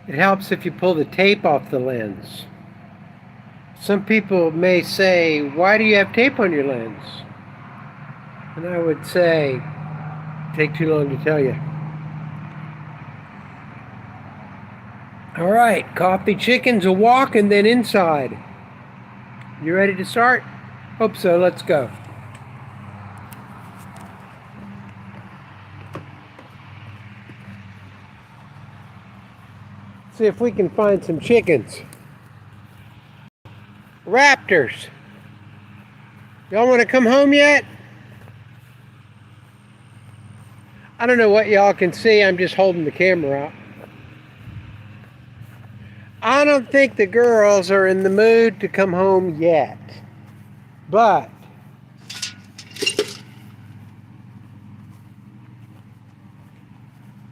It helps if you pull the tape off the lens. Some people may say, why do you have tape on your lens? And I would say, take too long to tell you. All right, coffee, chickens, a walk, and then inside. You ready to start? Hope so. Let's go. See if we can find some chickens. Raptors. Y'all want to come home yet? I don't know what y'all can see. I'm just holding the camera up. I don't think the girls are in the mood to come home yet. But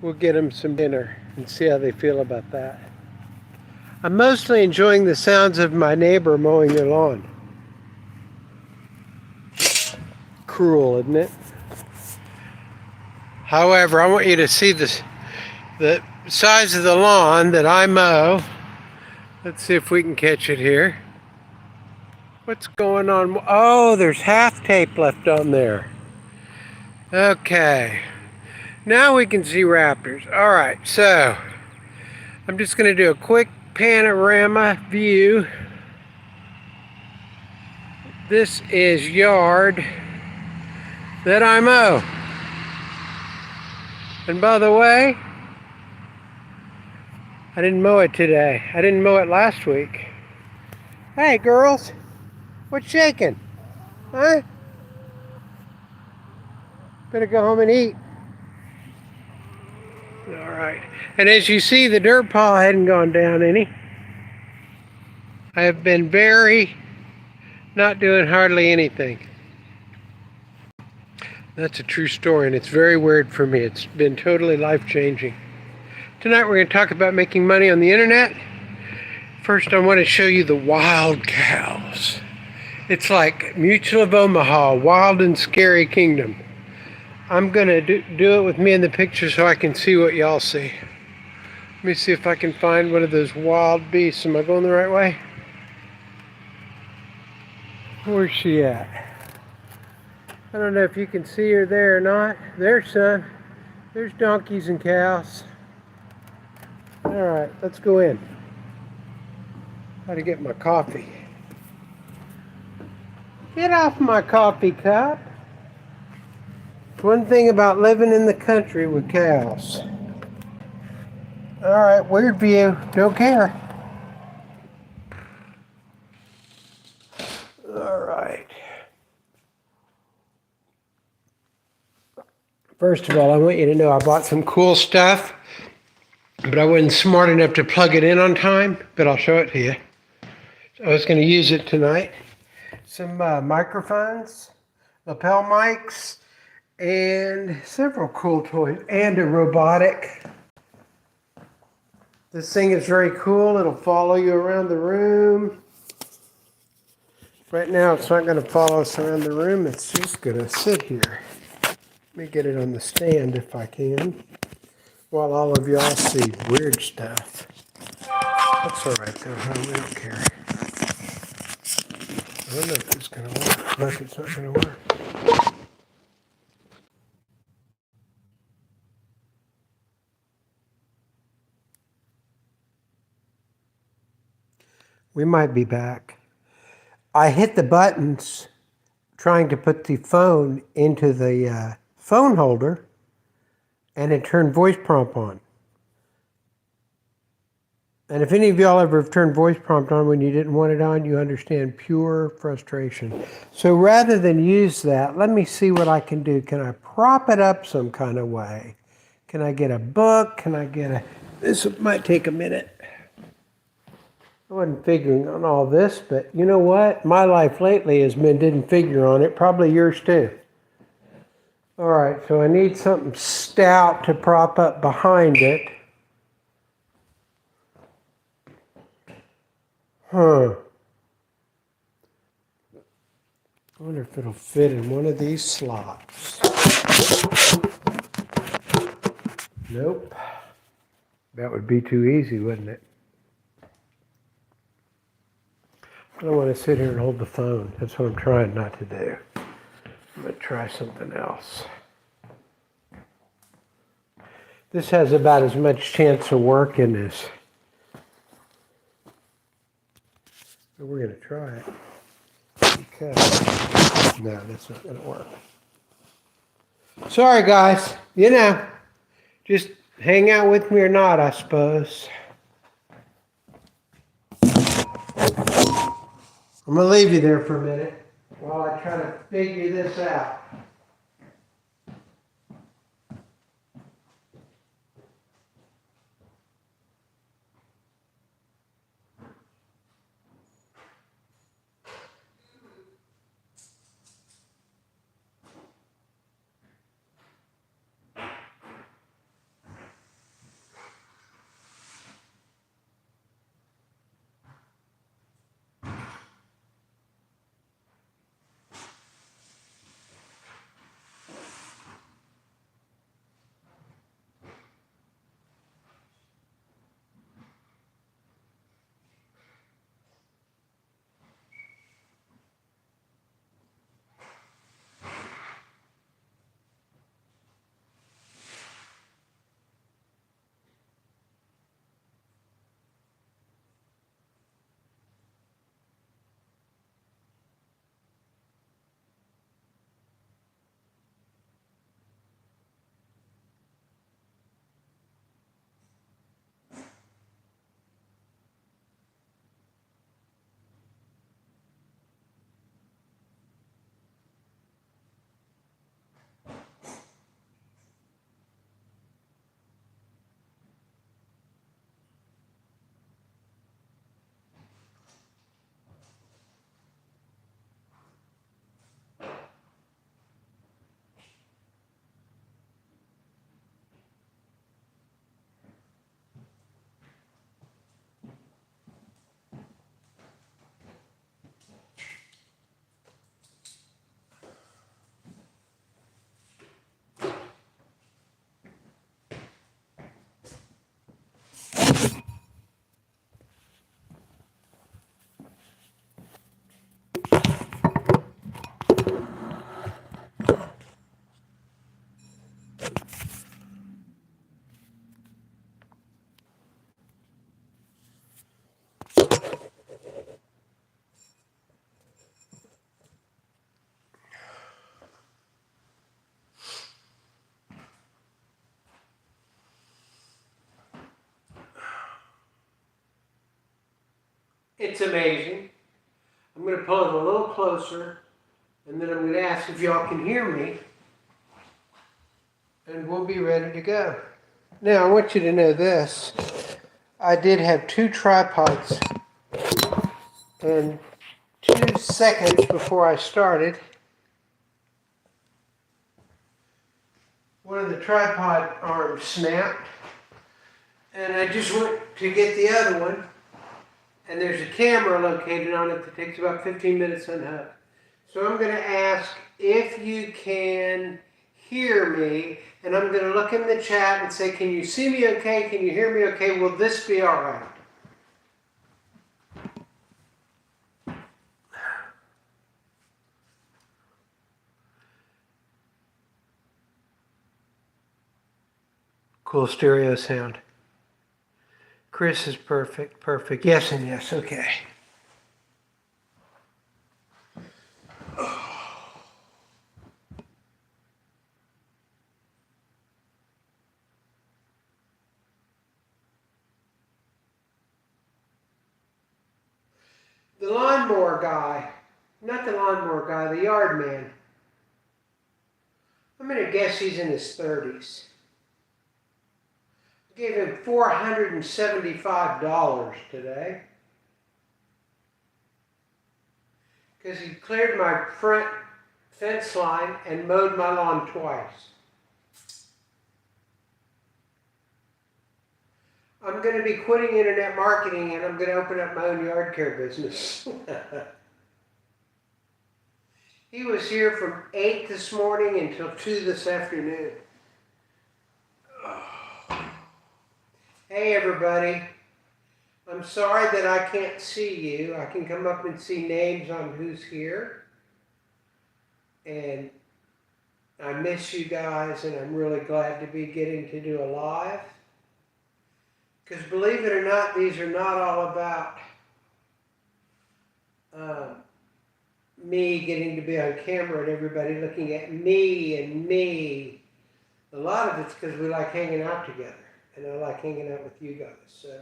we'll get them some dinner and see how they feel about that. I'm mostly enjoying the sounds of my neighbor mowing their lawn. Cruel, isn't it? However, I want you to see the size of the lawn that I mow. Let's see if we can catch it here. What's going on? Oh, there's half tape left on there. Okay. Now we can see raptors. All right, so I'm just going to do a quick panorama view. This is yard that I mow. And by the way, I didn't mow it today. I didn't mow it last week. Hey, girls. What's shaking? Huh? Better go home and eat. All right. And as you see, the dirt pile hadn't gone down any. I have been not doing hardly anything. That's a true story, and it's very weird for me. It's been totally life-changing. Tonight we're going to talk about making money on the internet. First, I want to show you the wild cows. It's like Mutual of Omaha, wild and scary kingdom. I'm going to do it with me in the picture so I can see what y'all see. Let me see if I can find one of those wild beasts. Am I going the right way? Where's she at? I don't know if you can see her there or not. There's son. There's donkeys and cows. All right, let's go in. How to get my coffee. Get off my coffee cup. One thing about living in the country with cows. All right, weird view. Don't care. All right. First of all, I want you to know I bought some cool stuff, but I wasn't smart enough to plug it in on time, but I'll show it to you. So I was going to use it tonight. Some microphones, lapel mics, and several cool toys, and a robotic. This thing is very cool. It'll follow you around the room. Right now, it's not going to follow us around the room. It's just going to sit here. Let me get it on the stand if I can, while all of y'all see weird stuff. That's all right though, huh? We don't care. I don't know if it's going to work. Look, it's not going to work. We might be back. I hit the buttons trying to put the phone into the phone holder, and it turned voice prompt on. And if any of y'all ever have turned voice prompt on when you didn't want it on, you understand pure frustration. So rather than use that, let me see what I can do. Can I prop it up some kind of way? Can I get a book? Can I get a... This might take a minute. I wasn't figuring on all this, but you know what? My life lately has been didn't figure on it. Probably yours too. All right, so I need something stout to prop up behind it. I wonder if it'll fit in one of these slots. Nope. That would be too easy, wouldn't it? I don't want to sit here and hold the phone. That's what I'm trying not to do. I'm going to try something else. This has about as much chance of working as... But we're going to try it. Because... No, that's not going to work. Sorry, guys. You know, just hang out with me or not, I suppose. I'm going to leave you there for a minute while I try to figure this out. It's amazing. I'm going to pull it a little closer, and then I'm going to ask if y'all can hear me, and we'll be ready to go. Now, I want you to know this. I did have 2 tripods, and 2 seconds before I started, one of the tripod arms snapped, and I just went to get the other one, and there's a camera located on it that takes about 15 minutes to unhook. So I'm going to ask if you can hear me, and I'm going to look in the chat and say, can you see me okay? Can you hear me okay? Will this be all right? Cool stereo sound. Chris is perfect, perfect. Yes and yes, okay. The lawnmower guy, not the lawnmower guy, the yard man. I'm going to guess he's in his 30s. I gave him $475 today because he cleared my front fence line and mowed my lawn twice. I'm going to be quitting internet marketing and I'm going to open up my own yard care business. He was here from 8 this morning until 2 this afternoon. Hey, Hey everybody, I'm sorry that I can't see you. I can come up and see names on who's here. And I miss you guys, and I'm really glad to be getting to do a live. Because believe it or not, these are not all about me getting to be on camera and everybody looking at me and me. A lot of it's because we like hanging out together, and I like hanging out with you guys. So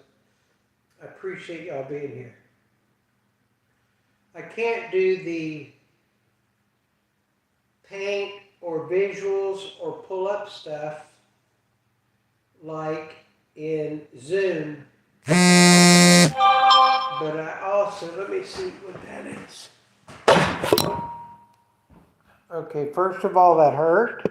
I appreciate y'all being here. I can't do the paint or visuals or pull-up stuff like in Zoom, but I also, let me see what that is. Okay, first of all, that hurt.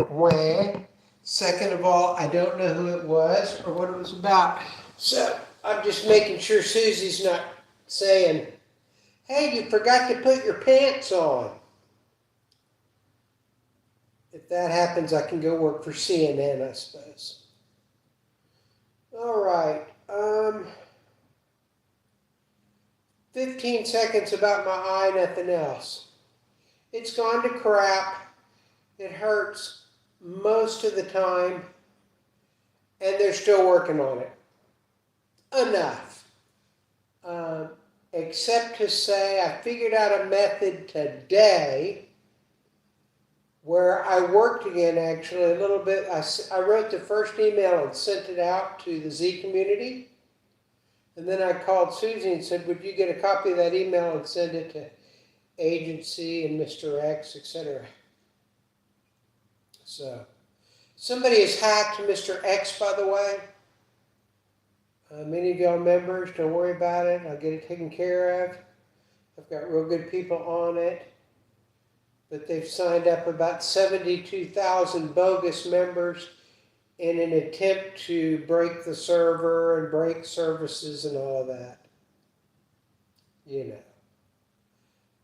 Wah. Second of all, I don't know who it was or what it was about. So I'm just making sure Susie's not saying, hey, you forgot to put your pants on. If that happens, I can go work for CNN, I suppose. All right. 15 seconds about my eye, nothing else. It's gone to crap. It hurts most of the time, and they're still working on it. Enough. Except to say I figured out a method today where I worked again, actually, a little bit. I wrote the first email and sent it out to the Z community. And then I called Susie and said, would you get a copy of that email and send it to agency and Mr. X, etc. So, somebody has hacked Mr. X, by the way. Many of y'all members, don't worry about it. I'll get it taken care of. I've got real good people on it. But they've signed up about 72,000 bogus members in an attempt to break the server and break services and all of that. You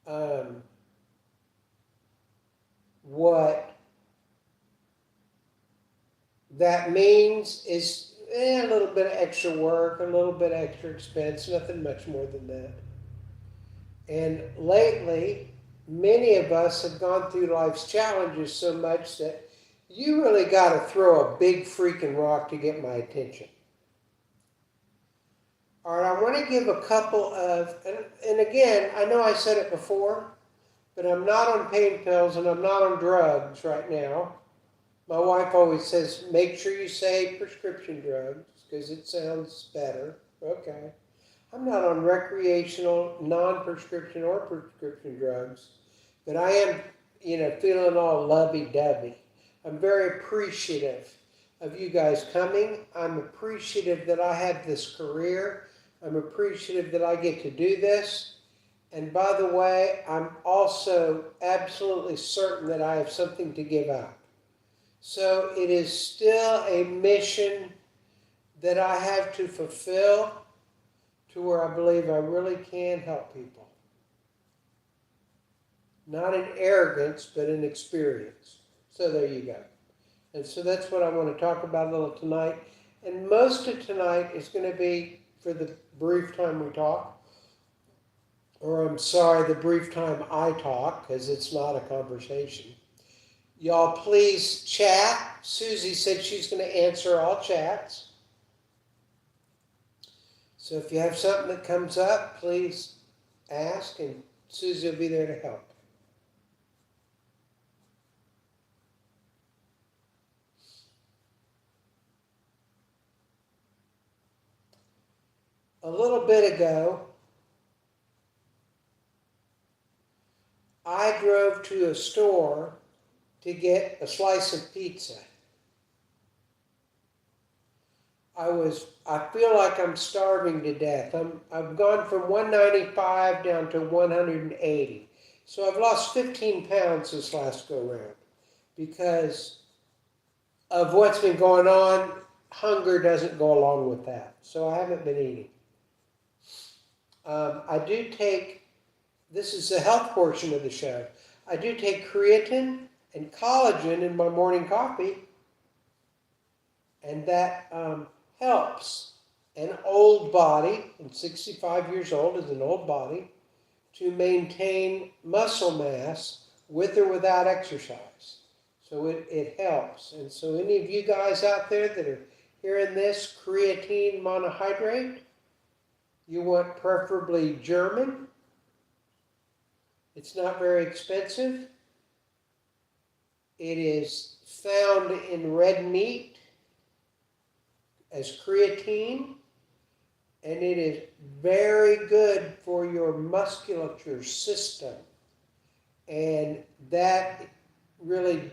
know. What that means is a little bit of extra work, a little bit of extra expense, nothing much more than that. And lately, many of us have gone through life's challenges so much that you really got to throw a big freaking rock to get my attention. All right, I want to give a couple of, and again, I know I said it before, but I'm not on pain pills and I'm not on drugs right now. My wife always says, make sure you say prescription drugs because it sounds better. Okay. I'm not on recreational, non-prescription or prescription drugs, but I am, feeling all lovey-dovey. I'm very appreciative of you guys coming. I'm appreciative that I have this career. I'm appreciative that I get to do this. And by the way, I'm also absolutely certain that I have something to give out. So it is still a mission that I have to fulfill to where I believe I really can help people. Not in arrogance, but in experience. So there you go. And so that's what I want to talk about a little tonight. And most of tonight is going to be for the brief time we talk. Or I'm sorry, the brief time I talk, because it's not a conversation. Y'all please chat. Susie said she's going to answer all chats. So if you have something that comes up, please ask, and Susie will be there to help. A little bit ago, I drove to a store to get a slice of pizza. I feel like I'm starving to death. I've gone from 195 down to 180. So I've lost 15 pounds this last go round because of what's been going on. Hunger doesn't go along with that. So I haven't been eating. I do take, this is the health portion of the show, I do take creatine and collagen in my morning coffee. And that helps an old body, and 65 years old is an old body, to maintain muscle mass with or without exercise. So it helps. And so any of you guys out there that are hearing this, creatine monohydrate, you want preferably German. It's not very expensive. It is found in red meat as creatine, and it is very good for your musculature system. And that really,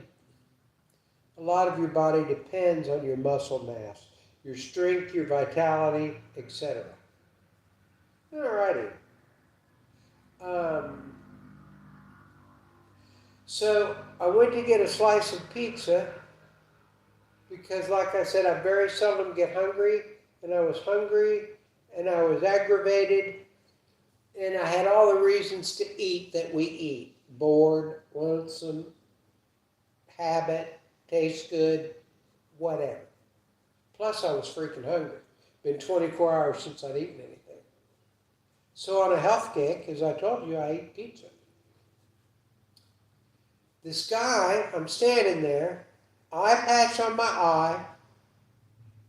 a lot of your body depends on your muscle mass, your strength, your vitality, etc. Alrighty. So I went to get a slice of pizza because, like I said, I very seldom get hungry, and I was hungry, and I was aggravated, and I had all the reasons to eat that we eat. Bored, lonesome, habit, tastes good, whatever. Plus I was freaking hungry. Been 24 hours since I'd eaten anything. So on a health kick, as I told you, I eat pizza. This guy, I'm standing there, eye patch on my eye,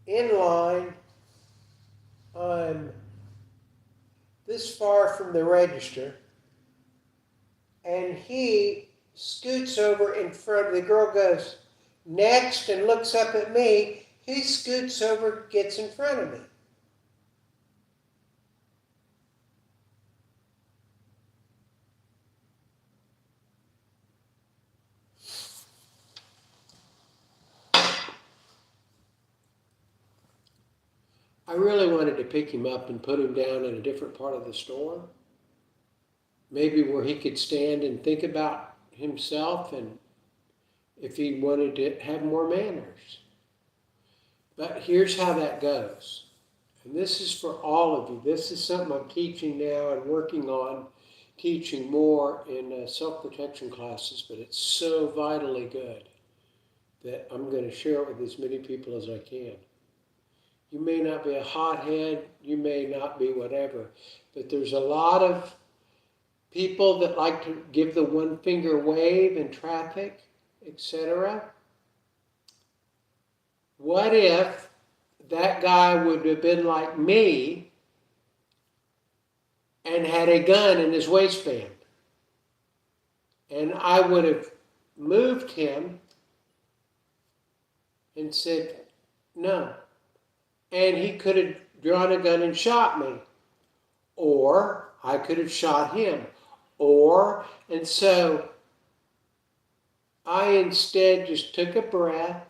in line. I'm this far from the register, and he scoots over in front. The girl goes, next, and looks up at me. He scoots over, gets in front of me. I really wanted to pick him up and put him down in a different part of the store. Maybe where he could stand and think about himself and if he wanted to have more manners. But here's how that goes. And this is for all of you. This is something I'm teaching now and working on teaching more in self-protection classes, but it's so vitally good that I'm going to share it with as many people as I can. You may not be a hothead, you may not be whatever, but there's a lot of people that like to give the one finger wave in traffic, etc. What if that guy would have been like me and had a gun in his waistband? And I would have moved him and said, no. And he could have drawn a gun and shot me. Or I could have shot him. And so I instead just took a breath.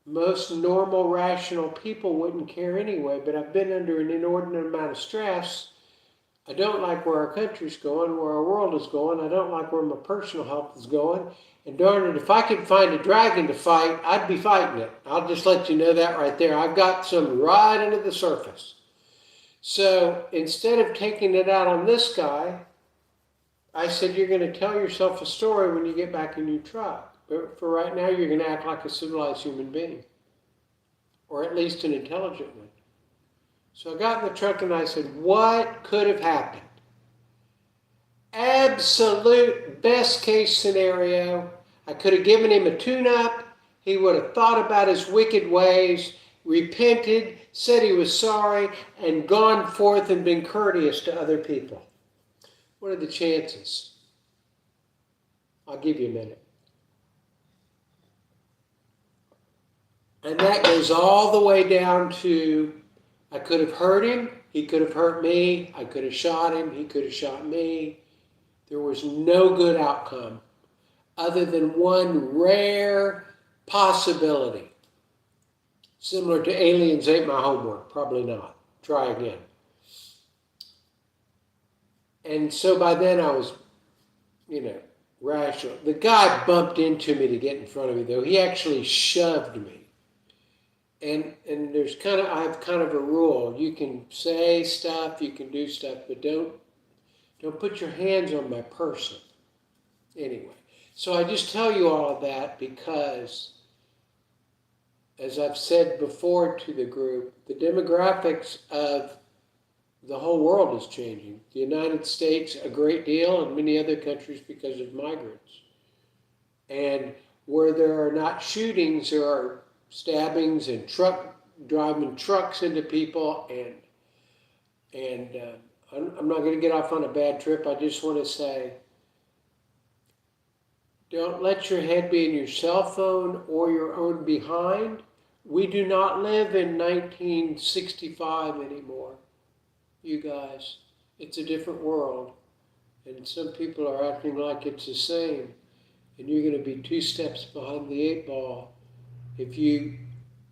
Most normal, rational people wouldn't care anyway, but I've been under an inordinate amount of stress. I don't like where our country's going, where our world is going. I don't like where my personal health is going. And darn it, if I could find a dragon to fight, I'd be fighting it. I'll just let you know that right there. I've got some right under the surface. So instead of taking it out on this guy, I said, you're going to tell yourself a story when you get back in your truck. But for right now, you're going to act like a civilized human being. Or at least an intelligent one. So I got in the truck and I said, what could have happened? Absolute best case scenario. I could have given him a tune-up. He would have thought about his wicked ways, repented, said he was sorry, and gone forth and been courteous to other people. What are the chances? I'll give you a minute. And that goes all the way down to, I could have hurt him, he could have hurt me, I could have shot him, he could have shot me. There was no good outcome other than one rare possibility. Similar to aliens ate my homework. Probably not. Try again. And so by then I was, rational. The guy bumped into me to get in front of me, though. He actually shoved me. And there's I have kind of a rule. You can say stuff, you can do stuff, but don't put your hands on my person. Anyway, so I just tell you all of that because as I've said before to the group, the demographics of the whole world is changing. The United States a great deal, and many other countries because of migrants. And where there are not shootings, there are stabbings and driving trucks into people. And I'm not going to get off on a bad trip. I just want to say, don't let your head be in your cell phone or your own behind. We do not live in 1965 anymore, you guys. It's a different world. And some people are acting like it's the same. And you're going to be 2 steps behind the 8 ball if you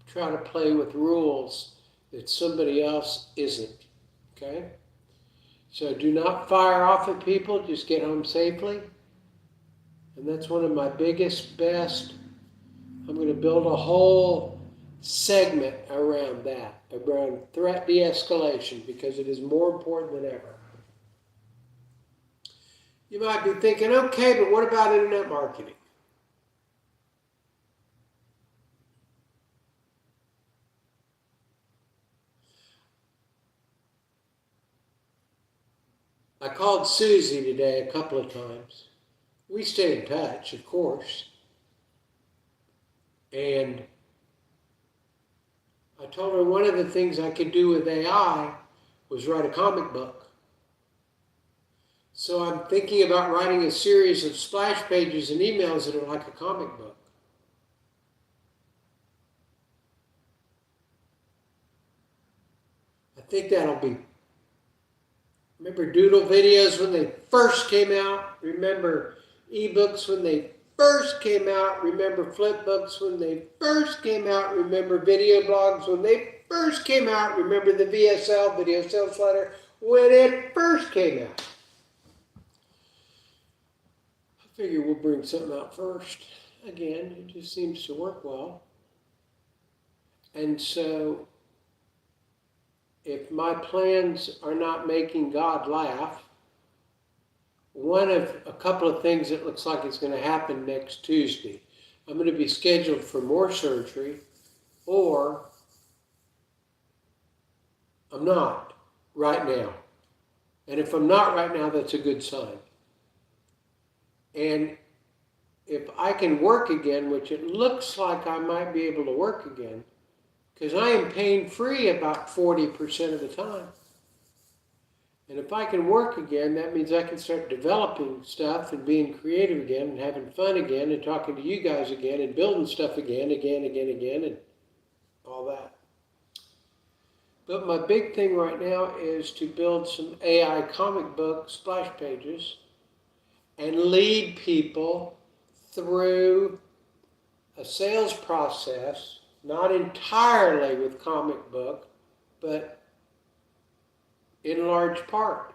try to play with rules that somebody else isn't. Okay? So do not fire off at people. Just get home safely. And that's one of my best. I'm going to build a whole segment around that, around threat de-escalation, because it is more important than ever. You might be thinking, okay, but what about internet marketing? I called Susie today a couple of times. We stay in touch, of course. And I told her one of the things I could do with AI was write a comic book. So I'm thinking about writing a series of splash pages and emails that are like a comic book. I think that'll be. Remember doodle videos when they first came out? Remember ebooks when they first came out? Remember flip books when they first came out? Remember video blogs when they first came out? Remember the VSL, video sales letter, when it first came out? I figure we'll bring something out first. Again, it just seems to work well. And so, if my plans are not making God laugh, one of a couple of things that looks like it's going to happen next Tuesday. I'm going to be scheduled for more surgery, or I'm not right now. And if I'm not right now, that's a good sign. And if I can work again, which it looks like I might be able to work again, because I am pain-free about 40% of the time. And if I can work again, that means I can start developing stuff and being creative again and having fun again and talking to you guys again and building stuff again, and all that. But my big thing right now is to build some AI comic book splash pages and lead people through a sales process, not entirely with comic book, but in large part.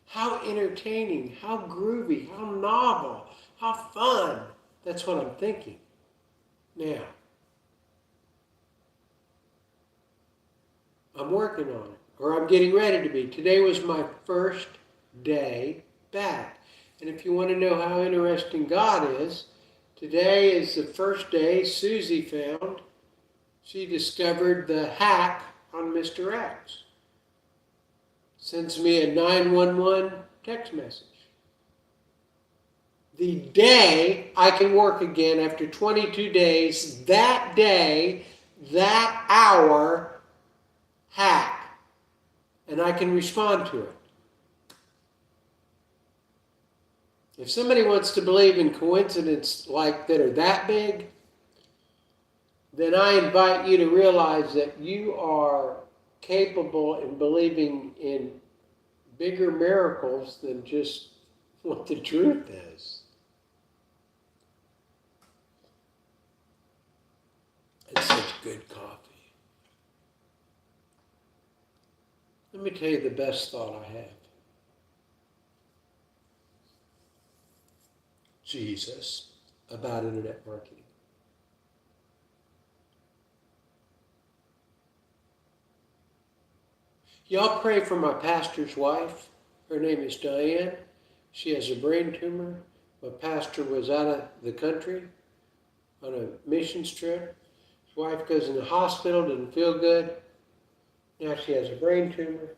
How entertaining, how groovy, how novel, how fun. That's what I'm thinking. Now, I'm working on it, or I'm getting ready to be. Today was my first day back. And if you want to know how interesting God is, today is the first day Susie found. She discovered the hack on Mr. X. Sends me a 911 text message. The day I can work again after 22 days, that day, that hour, hack. And I can respond to it. If somebody wants to believe in coincidences like that are that big, then I invite you to realize that you are capable in believing in bigger miracles than just what the truth is. It's such good coffee. Let me tell you the best thought I have. Jesus about internet marketing. Y'all pray for my pastor's wife. Her name is Diane. She has a brain tumor. My pastor was out of the country on a missions trip. Wife goes in the hospital, doesn't feel good. Now she has a brain tumor.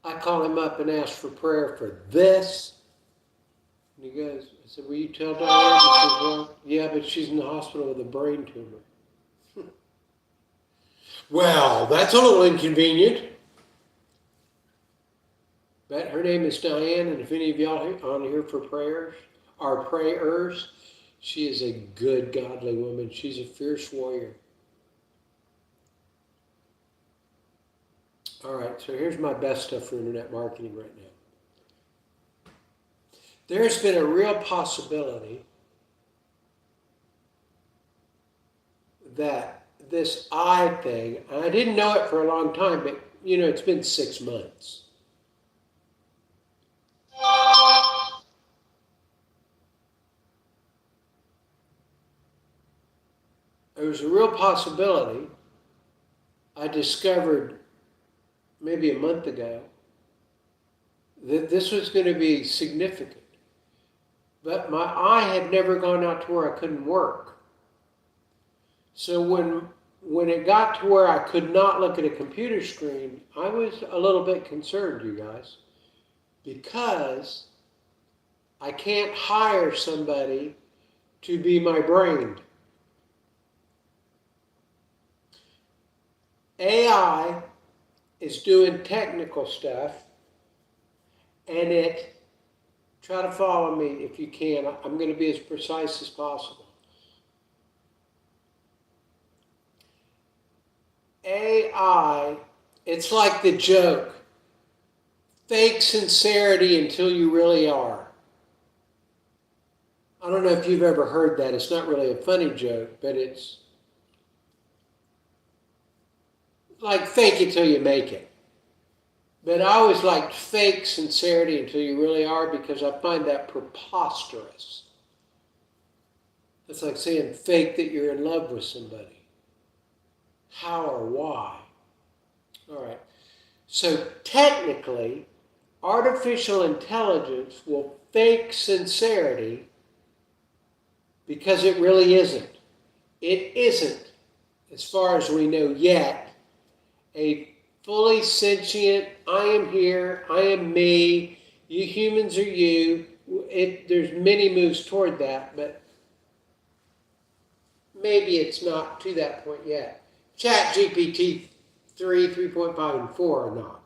I call him up and ask for prayer for this. And he goes, I said, will you tell Diane? He says, well, yeah, but she's in the hospital with a brain tumor. Well, that's a little inconvenient. But her name is Diane, and if any of y'all on here for prayers, are prayers, she is a good, godly woman. She's a fierce warrior. All right, so here's my best stuff for internet marketing right now. There's been a real possibility that this eye thing, and I didn't know it for a long time, but it's been 6 months. There was a real possibility I discovered maybe a month ago that this was going to be significant. But my eye had never gone out to where I couldn't work. So when it got to where I could not look at a computer screen, I was a little bit concerned, you guys, because I can't hire somebody to be my brain. AI is doing technical stuff, and try to follow me if you can. I'm going to be as precise as possible. AI, it's like the joke, fake sincerity until you really are. I don't know if you've ever heard that. It's not really a funny joke, but it's like fake it till you make it. But I always liked fake sincerity until you really are, because I find that preposterous. It's like saying fake that you're in love with somebody. How or why? All right. So technically, artificial intelligence will fake sincerity because it really isn't. It isn't, as far as we know yet, a fully sentient, I am here, I am me, you humans are you. There's many moves toward that, but maybe it's not to that point yet. Chat GPT 3, 3.5, and 4 are not.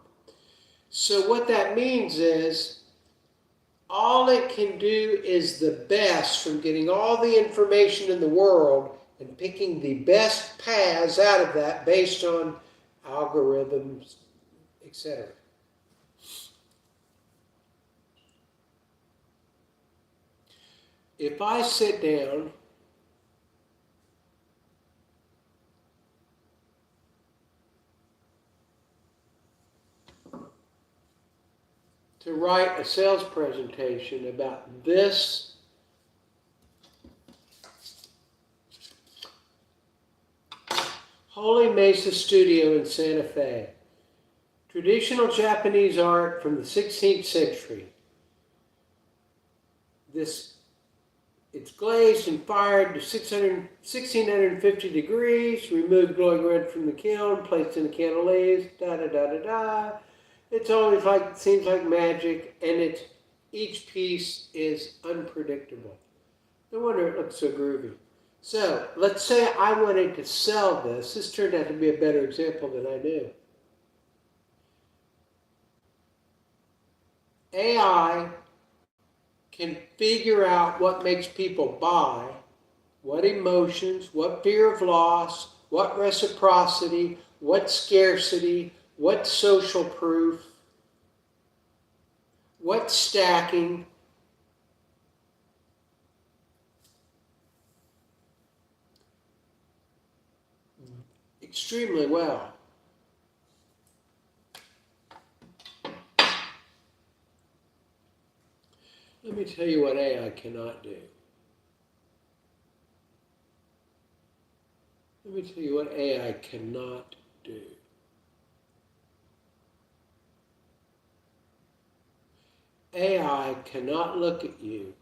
So what that means is all it can do is the best from getting all the information in the world and picking the best paths out of that based on algorithms, etc. If I sit down to write a sales presentation about this Holy Mesa studio in Santa Fe, traditional Japanese art from the 16th century. It's glazed and fired to 1650 degrees, removed glowing red from the kiln, placed in the cantilevers, da-da-da-da-da. It's always seems like magic, and each piece is unpredictable. No wonder it looks so groovy. So, let's say I wanted to sell this. This turned out to be a better example than I knew. AI can figure out what makes people buy, what emotions, what fear of loss, what reciprocity, what scarcity, what social proof, what stacking. Extremely well. Let me tell you what AI cannot do. Let me tell you what AI cannot do. AI cannot look at you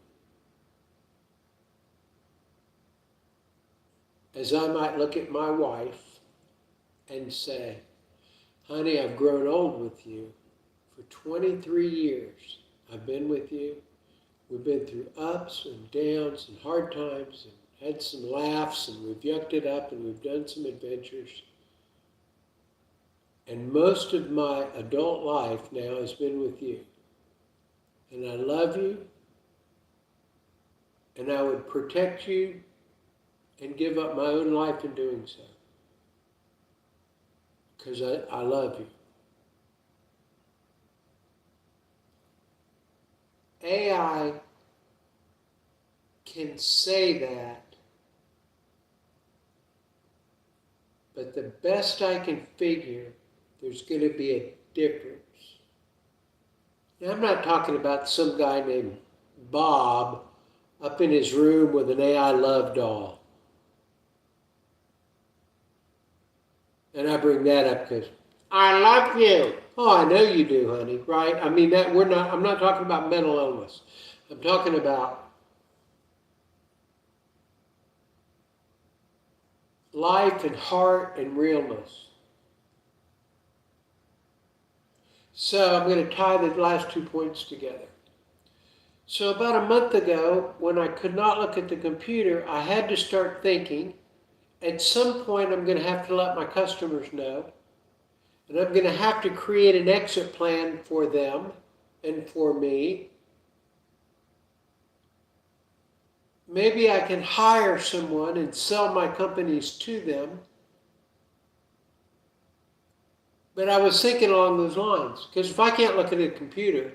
as I might look at my wife and say, honey, I've grown old with you. For 23 years, I've been with you. We've been through ups and downs and hard times and had some laughs and we've yucked it up and we've done some adventures. And most of my adult life now has been with you. And I love you, and I would protect you and give up my own life in doing so. Because I love you. AI can say that, but the best I can figure, there's going to be a difference. Now, I'm not talking about some guy named Bob up in his room with an AI love doll. And I bring that up because I love you. Oh, I know you do, honey, right? I mean, I'm not talking about mental illness. I'm talking about life and heart and realness. So I'm going to tie the last 2 points together. So about a month ago, when I could not look at the computer, I had to start thinking, at some point I'm going to have to let my customers know, and I'm going to have to create an exit plan for them and for me. Maybe I can hire someone and sell my companies to them. But I was thinking along those lines, because if I can't look at a computer,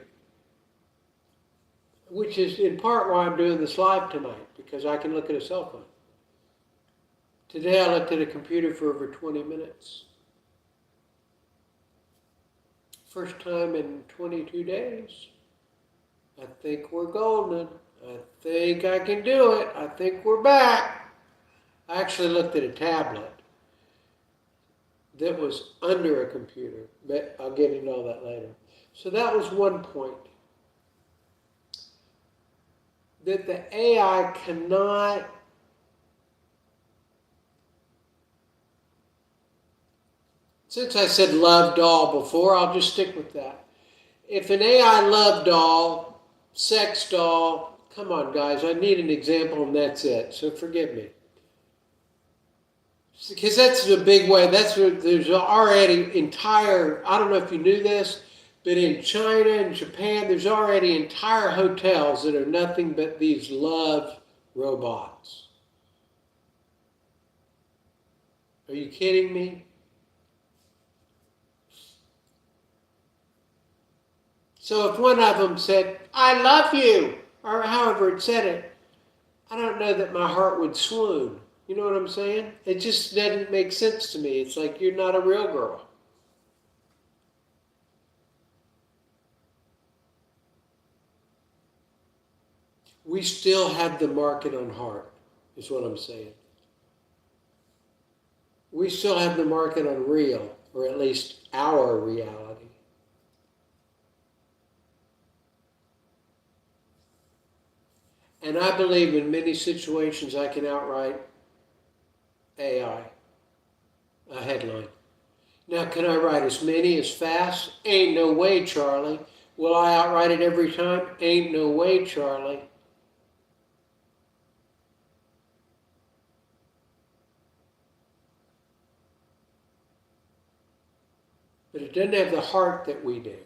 which is in part why I'm doing this live tonight, because I can look at a cell phone. Today I looked at a computer for over 20 minutes. First time in 22 days. I think we're golden. I think I can do it. I think we're back. I actually looked at a tablet that was under a computer, but I'll get into all that later. So that was one point. That the AI cannot since I said love doll before, I'll just stick with that. If an AI love doll, sex doll, come on guys, I need an example and that's it, so forgive me. Because that's the big way, that's what, there's already entire, I don't know if you knew this, but in China and Japan, there's already entire hotels that are nothing but these love robots. Are you kidding me? So if one of them said, I love you, or however it said it, I don't know that my heart would swoon. You know what I'm saying? It just doesn't make sense to me. It's like, you're not a real girl. We still have the market on heart, is what I'm saying. We still have the market on real, or at least our reality. And I believe in many situations I can outright AI, a headline. Now, can I write as many as fast? Ain't no way, Charlie. Will I outright it every time? Ain't no way, Charlie. But it doesn't have the heart that we do.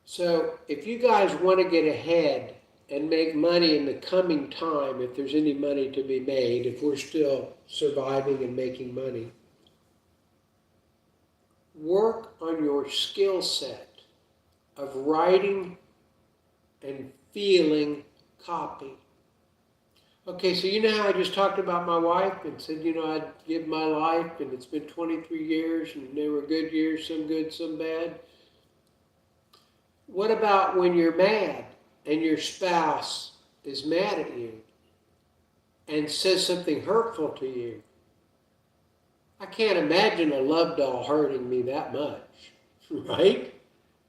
So if you guys want to get ahead and make money in the coming time, if there's any money to be made, if we're still surviving and making money, work on your skill set of writing and feeling copy. Okay, so you know how I just talked about my wife and said, you know, I'd give my life and it's been 23 years and they were good years, some good, some bad. What about when you're mad and your spouse is mad at you and says something hurtful to you? I can't imagine a love doll hurting me that much, right?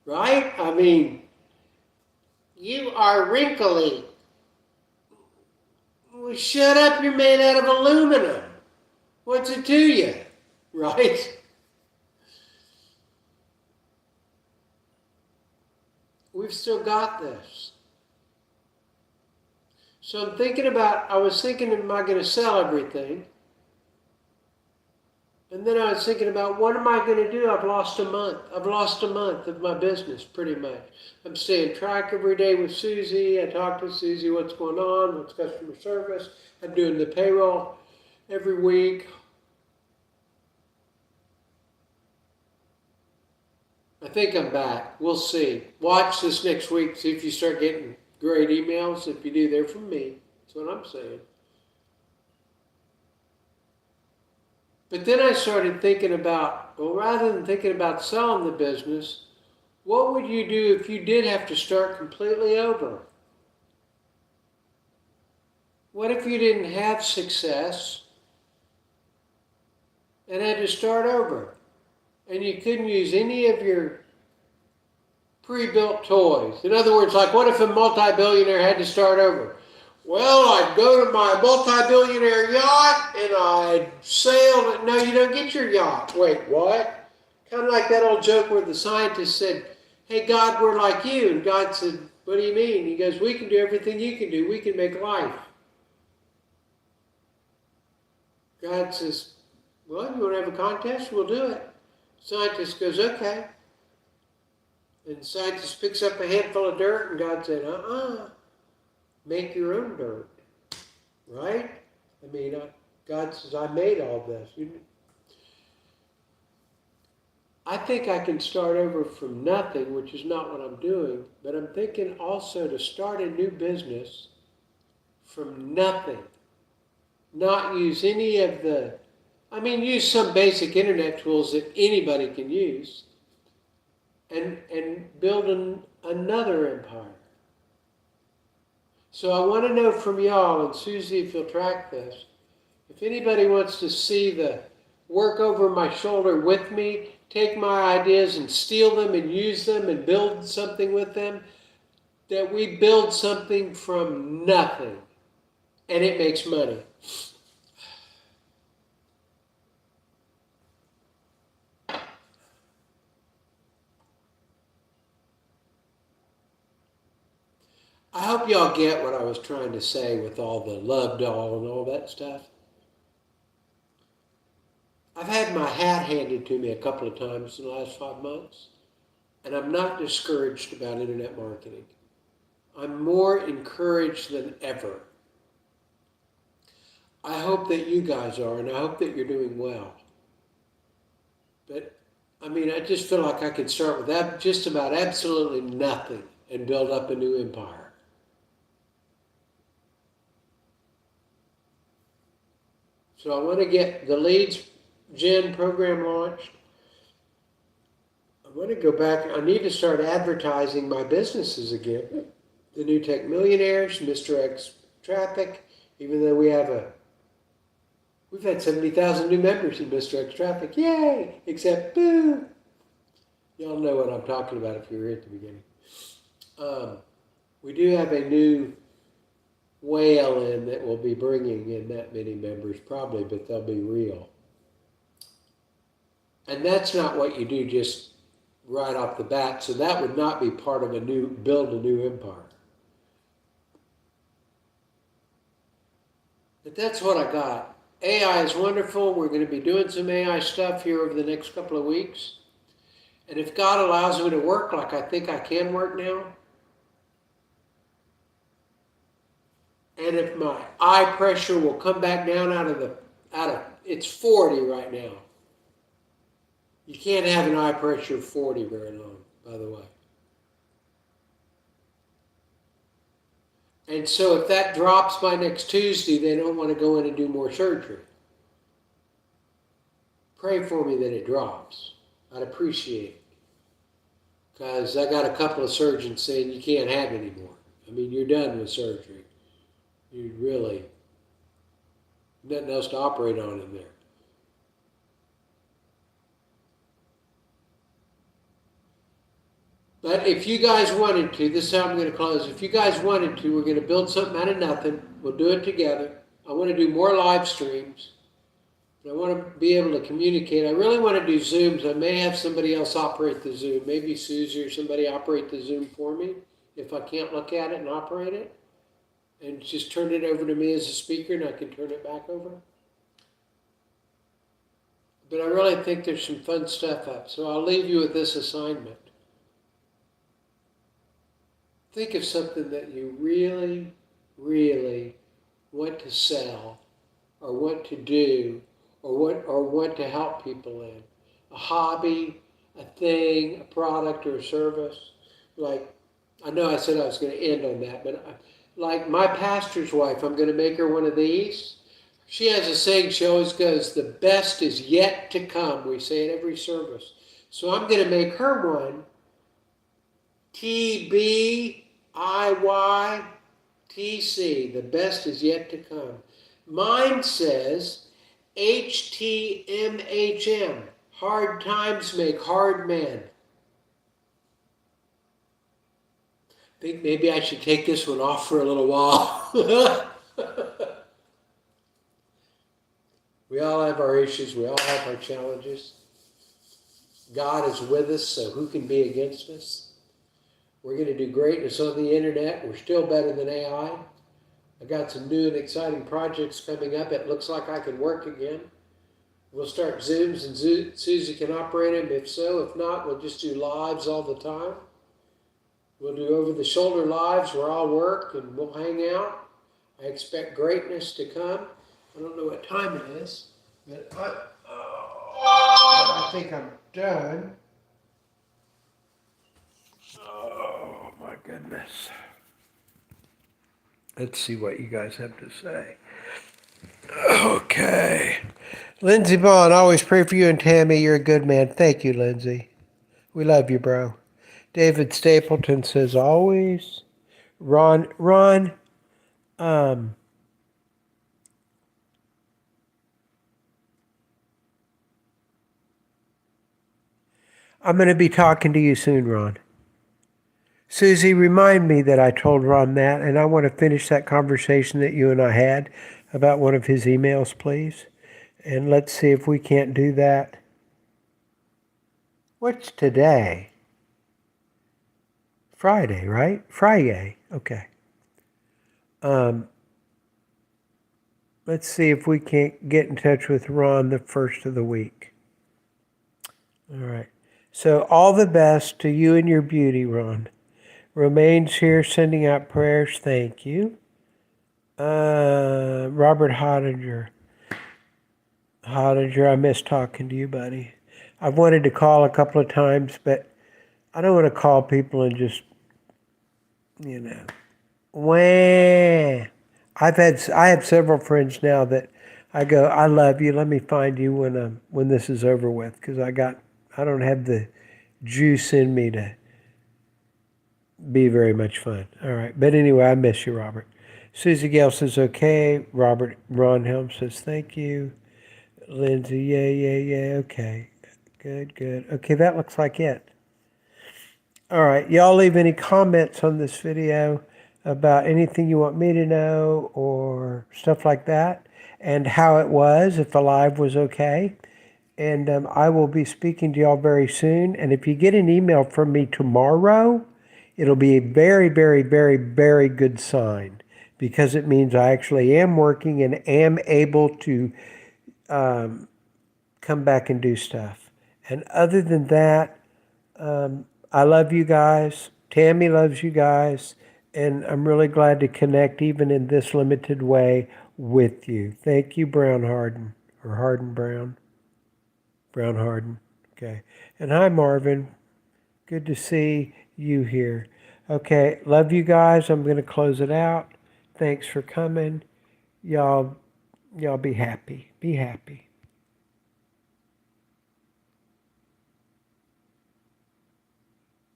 Right? I mean, you are wrinkly. Well, shut up, you're made out of aluminum. What's it to you? Right? We've still got this. So I was thinking, am I going to sell everything? And then I was thinking about, what am I going to do? I've lost a month. I've lost a month of my business, pretty much. I'm staying track every day with Susie. I talk to Susie, what's going on, what's customer service. I'm doing the payroll every week. I think I'm back. We'll see. Watch this next week. See if you start getting great emails. If you do, they're from me. That's what I'm saying. But then I started thinking about, well, rather than thinking about selling the business, what would you do if you did have to start completely over? What if you didn't have success and had to start over? And you couldn't use any of your pre-built toys. In other words, like, what if a multi-billionaire had to start over? Well, I'd go to my multi-billionaire yacht and I'd sail it. No, you don't get your yacht. Wait, what? Kind of like that old joke where the scientist said, hey, God, we're like you. And God said, what do you mean? He goes, we can do everything you can do. We can make life. God says, well, you want to have a contest? We'll do it. Scientist goes, okay. And scientist picks up a handful of dirt, and God said, make your own dirt, right? I mean, God says, I made all this. I think I can start over from nothing, which is not what I'm doing, but I'm thinking also to start a new business from nothing. Not use any of use some basic internet tools that anybody can use, and build another empire. So I want to know from y'all, and Susie, if you'll track this, if anybody wants to see the work over my shoulder with me, take my ideas and steal them and use them and build something with them, that we build something from nothing and it makes money. I hope y'all get what I was trying to say with all the love doll and all that stuff. I've had my hat handed to me a couple of times in the last 5 months, and I'm not discouraged about internet marketing. I'm more encouraged than ever. I hope that you guys are, and I hope that you're doing well. But, I just feel like I could start with that, just about absolutely nothing and build up a new empire. So I want to get the Leads Gen program launched. I want to go back. I need to start advertising my businesses again. The New Tech Millionaires, Mr. X Traffic, even though we've had 70,000 new members in Mr. X Traffic. Yay! Except, boo! Y'all know what I'm talking about if you were here at the beginning. We do have a new whale in that will be bringing in that many members probably, but they'll be real. And that's not what you do just right off the bat, so that would not be part of build a new empire. But that's what I got. AI is wonderful. We're going to be doing some AI stuff here over the next couple of weeks. And if God allows me to work like I think I can work now, and if my eye pressure will come back down out of it's 40 right now. You can't have an eye pressure of 40 very long, by the way. And so if that drops by next Tuesday, they don't want to go in and do more surgery. Pray for me that it drops. I'd appreciate it. Because I got a couple of surgeons saying you can't have any more. You're done with surgery. You really, nothing else to operate on in there. But if you guys wanted to, this is how I'm going to close. If you guys wanted to, we're going to build something out of nothing. We'll do it together. I want to do more live streams. I want to be able to communicate. I really want to do Zooms. I may have somebody else operate the Zoom. Maybe Susie or somebody operate the Zoom for me if I can't look at it and operate it. And just turn it over to me as a speaker and I can turn it back over. But I really think there's some fun stuff up. So I'll leave you with this assignment. Think of something that you really, really want to sell or want to do or want to help people in. A hobby, a thing, a product or a service. Like, I know I said I was going to end on that, but like my pastor's wife, I'm going to make her one of these. She has a saying, she always goes, the best is yet to come. We say it every service. So I'm going to make her one, TBIYTC, the best is yet to come. Mine says HTMHM, hard times make hard men. I think maybe I should take this one off for a little while. We all have our issues. We all have our challenges. God is with us, so who can be against us? We're going to do greatness on the internet. We're still better than AI. I got some new and exciting projects coming up. It looks like I can work again. We'll start Zooms and Susie can operate them if so. If not, we'll just do lives all the time. We'll do over-the-shoulder lives where I'll work and we'll hang out. I expect greatness to come. I don't know what time it is, but I think I'm done. Oh, my goodness. Let's see what you guys have to say. Okay. Lindsey Vaughn, always pray for you and Tammy. You're a good man. Thank you, Lindsey. We love you, bro. David Stapleton says always. Ron, I'm going to be talking to you soon, Ron. Susie, remind me that I told Ron that, and I want to finish that conversation that you and I had about one of his emails, please. And let's see if we can't do that. What's today? Friday, right? Friday. Okay. Let's see if we can't get in touch with Ron the first of the week. All right. So all the best to you and your beauty, Ron. Romaine's here sending out prayers. Thank you. Robert Hottinger. I miss talking to you, buddy. I've wanted to call a couple of times, but I don't want to call people and just, wah. I have several friends now that I go, I love you. Let me find you when this is over with, because I don't have the juice in me to be very much fun. All right, but anyway, I miss you, Robert. Susie Gale says okay. Ron Helm says thank you. Lindsay, yeah. Okay, good. Okay, that looks like it. All right, y'all leave any comments on this video about anything you want me to know or stuff like that, and how it was, if the live was okay. And I will be speaking to y'all very soon. And if you get an email from me tomorrow, it'll be a very, very, very, very good sign, because it means I actually am working and am able to come back and do stuff. And other than that, I love you guys. Tammy loves you guys. And I'm really glad to connect even in this limited way with you. Thank you, Brown Harden, or Harden Brown. Brown Harden. Okay. And hi, Marvin. Good to see you here. Okay. Love you guys. I'm going to close it out. Thanks for coming. Y'all be happy. Be happy.